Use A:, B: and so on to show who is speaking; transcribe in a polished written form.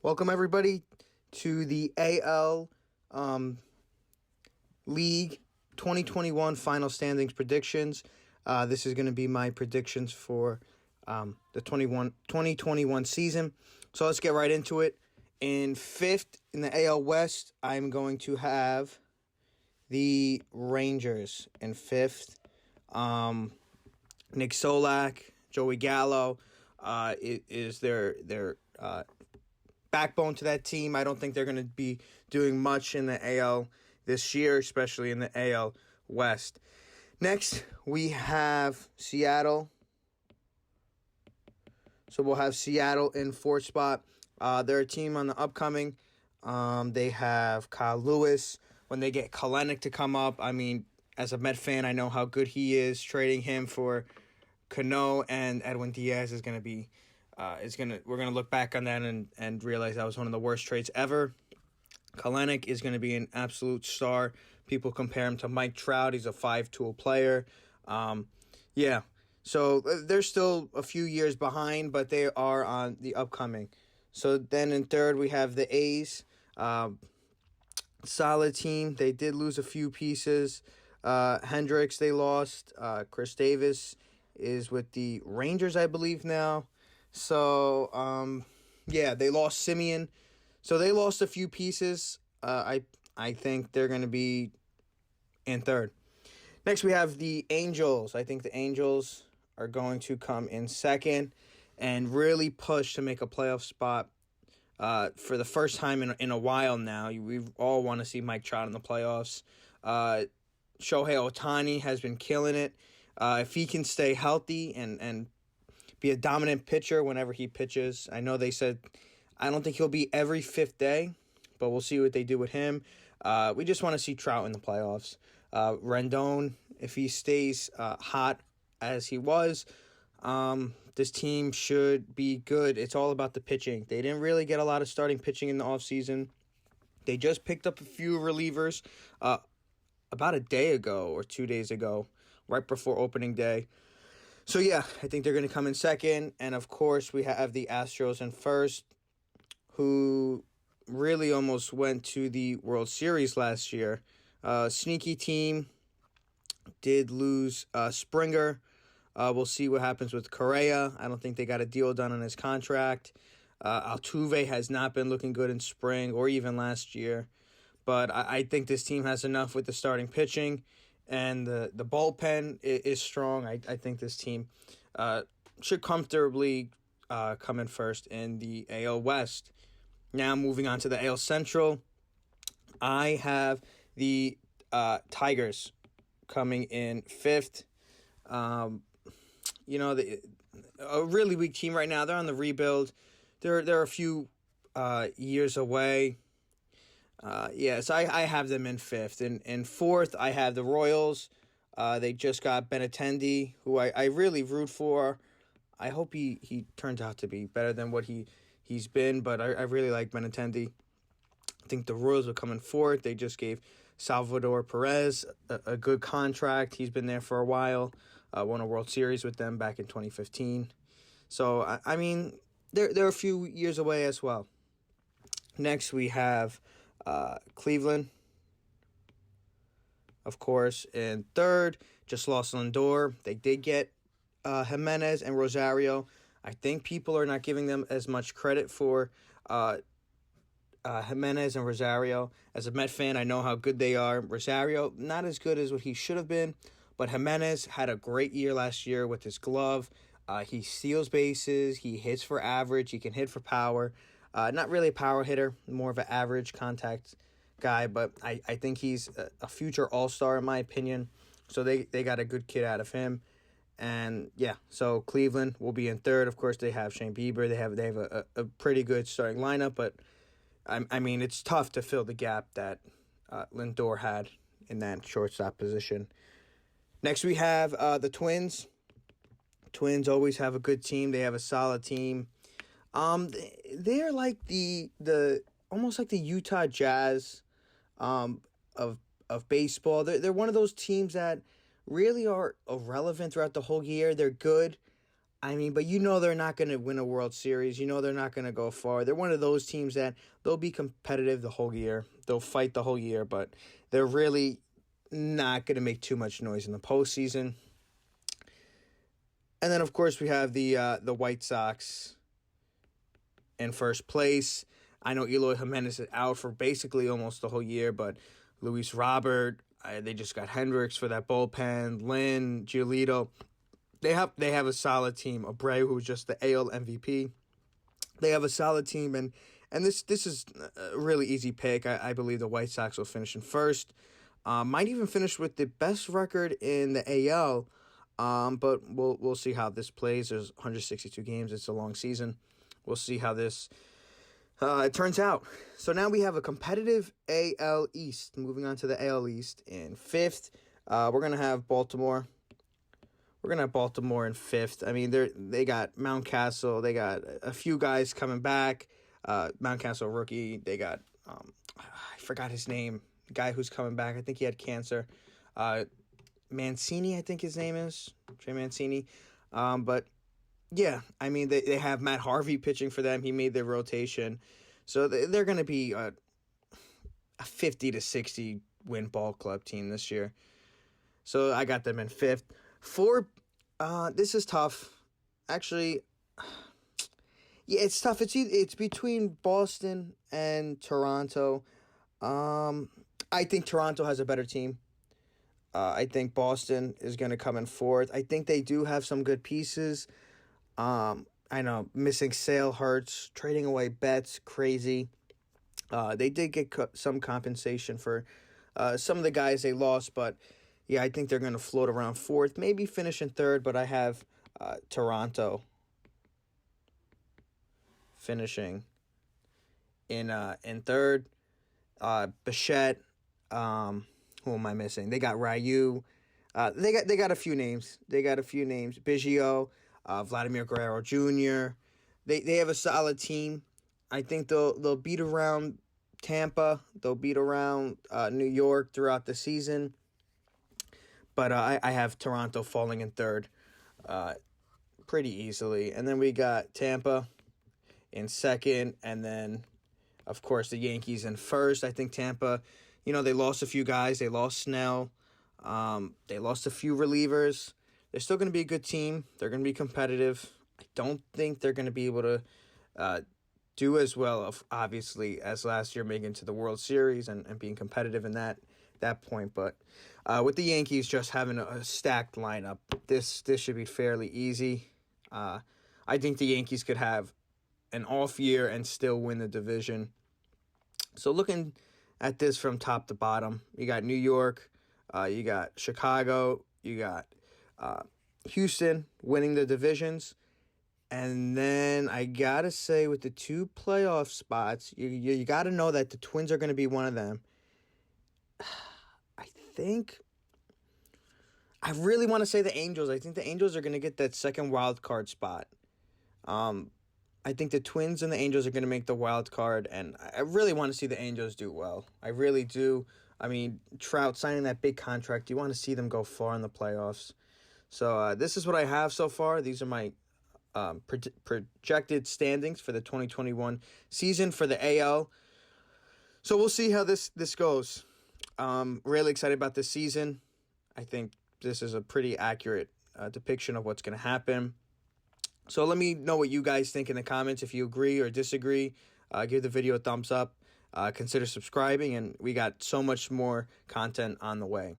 A: Welcome, everybody, to the AL League 2021 Final Standings predictions. This is going to be my predictions for the 2021 season. So let's get right into it. In fifth in the AL West, I'm going to have the Rangers in fifth. Nick Solak, Joey Gallo is their backbone to that team. I don't think they're going to be doing much in the AL this year, especially in the AL West. Next, we have Seattle. So we'll have Seattle in fourth spot. They're a team on the upcoming. They have Kyle Lewis. When they get Kalenic to come up, I mean, as a Met fan, I know how good he is. Trading him for Cano and Edwin Diaz is going to be we're gonna look back on that and realize that was one of the worst trades ever. Kalenic is going to be an absolute star. People compare him to Mike Trout. He's a 5-tool player. So they're still a few years behind, but they are on the upcoming. So then in third, we have the A's. Solid team. They did lose a few pieces. Hendricks, they lost. Chris Davis is with the Rangers, I believe, now. So, they lost Simeon. So they lost a few pieces. I think they're going to be in third. Next, we have the Angels. I think the Angels are going to come in second and really push to make a playoff spot for the first time in a while now. We all want to see Mike Trout in the playoffs. Shohei Ohtani has been killing it. If he can stay healthy and be a dominant pitcher whenever he pitches. I know they said I don't think he'll be every fifth day, but we'll see what they do with him. We just want to see Trout in the playoffs. Rendon, if he stays hot as he was, this team should be good. It's all about the pitching. They didn't really get a lot of starting pitching in the offseason. They just picked up a few relievers about a day ago or 2 days ago, right before opening day. So, I think they're going to come in second. And, of course, we have the Astros in first, who really almost went to the World Series last year. Sneaky team, did lose Springer. We'll see what happens with Correa. I don't think they got a deal done on his contract. Altuve has not been looking good in spring or even last year. But I think this team has enough with the starting pitching. And the bullpen is strong. I think this team should comfortably come in first in the AL West. Now moving on to the AL Central, I have the Tigers coming in fifth. A really weak team right now. They're on the rebuild. They're a few years away. So I have them in fifth. In fourth, I have the Royals. They just got Benintendi, who I really root for. I hope he turns out to be better than what he's been, but I really like Benintendi. I think the Royals will come in fourth. They just gave Salvador Perez a good contract. He's been there for a while. Won a World Series with them back in 2015. So, they're a few years away as well. Next, we have Cleveland, of course, in third. Just lost Lindor. They did get Jimenez and Rosario. I think people are not giving them as much credit for Jimenez and Rosario. As a Met fan, I know how good they are. Rosario, not as good as what he should have been, but Jimenez had a great year last year with his glove. He steals bases. He hits for average. He can hit for power. Not really a power hitter, more of an average contact guy, but I think he's a future all-star in my opinion. So they got a good kid out of him. And so Cleveland will be in third. Of course, they have Shane Bieber. They have a pretty good starting lineup, but it's tough to fill the gap that Lindor had in that shortstop position. Next, we have the Twins. Twins always have a good team. They have a solid team. They're like the almost like the Utah Jazz of baseball. They're one of those teams that really are irrelevant throughout the whole year. They're good. I mean, but you know they're not going to win a World Series. You know they're not going to go far. They're one of those teams that they'll be competitive the whole year. They'll fight the whole year, but they're really not going to make too much noise in the postseason. And then, of course, we have the White Sox in first place. I know Eloy Jimenez is out for basically almost the whole year, but Luis Robert, they just got Hendricks for that bullpen, Lynn, Giolito. They have a solid team. Abreu, who was just the AL MVP. They have a solid team, and this is a really easy pick. I believe the White Sox will finish in first. Might even finish with the best record in the AL. But we'll see how this plays. There's 162 games. It's a long season. We'll see how this it turns out. So now we have a competitive AL East. Moving on to the AL East in fifth. We're gonna have Baltimore. We're gonna have Baltimore in fifth. I mean, they got Mountcastle. They got a few guys coming back. Mountcastle rookie. They got I forgot his name. The guy who's coming back. I think he had cancer. Mancini, I think his name is Trey Mancini. But yeah, I mean they have Matt Harvey pitching for them. He made their rotation, so they're gonna be a 50 to 60 win ball club team this year. So I got them in fifth. Four, this is tough. Actually, yeah, it's tough. It's between Boston and Toronto. I think Toronto has a better team. I think Boston is going to come in fourth. I think they do have some good pieces. I know missing Sale hurts. Trading away Betts, crazy. They did get some compensation for some of the guys they lost, but yeah, I think they're going to float around fourth, maybe finish in third, but I have Toronto finishing in third. Bichette, who am I missing? They got Ryu. They got a few names. Biggio, Vladimir Guerrero Jr. They have a solid team. I think they'll beat around Tampa. They'll beat around New York throughout the season. But I have Toronto falling in third pretty easily. And then we got Tampa in second. And then, of course, the Yankees in first. I think Tampa, they lost a few guys. They lost Snell. They lost a few relievers. They're still going to be a good team. They're going to be competitive. I don't think they're going to be able to do as well, obviously, as last year, making it to the World Series and being competitive in that point. But with the Yankees just having a stacked lineup, this should be fairly easy. I think the Yankees could have an off year and still win the division. So looking at this from top to bottom, you got New York, you got Chicago, you got Houston winning the divisions. And then I got to say, with the two playoff spots, you got to know that the Twins are going to be one of them. I really want to say the Angels. I think the Angels are going to get that second wild card spot. I think the Twins and the Angels are going to make the wild card, and I really want to see the Angels do well. I really do. I mean, Trout signing that big contract, you want to see them go far in the playoffs. So this is what I have so far. These are my projected standings for the 2021 season for the AL. So we'll see how this goes. Really excited about this season. I think this is a pretty accurate depiction of what's going to happen. So let me know what you guys think in the comments. If you agree or disagree, give the video a thumbs up. Consider subscribing, and we got so much more content on the way.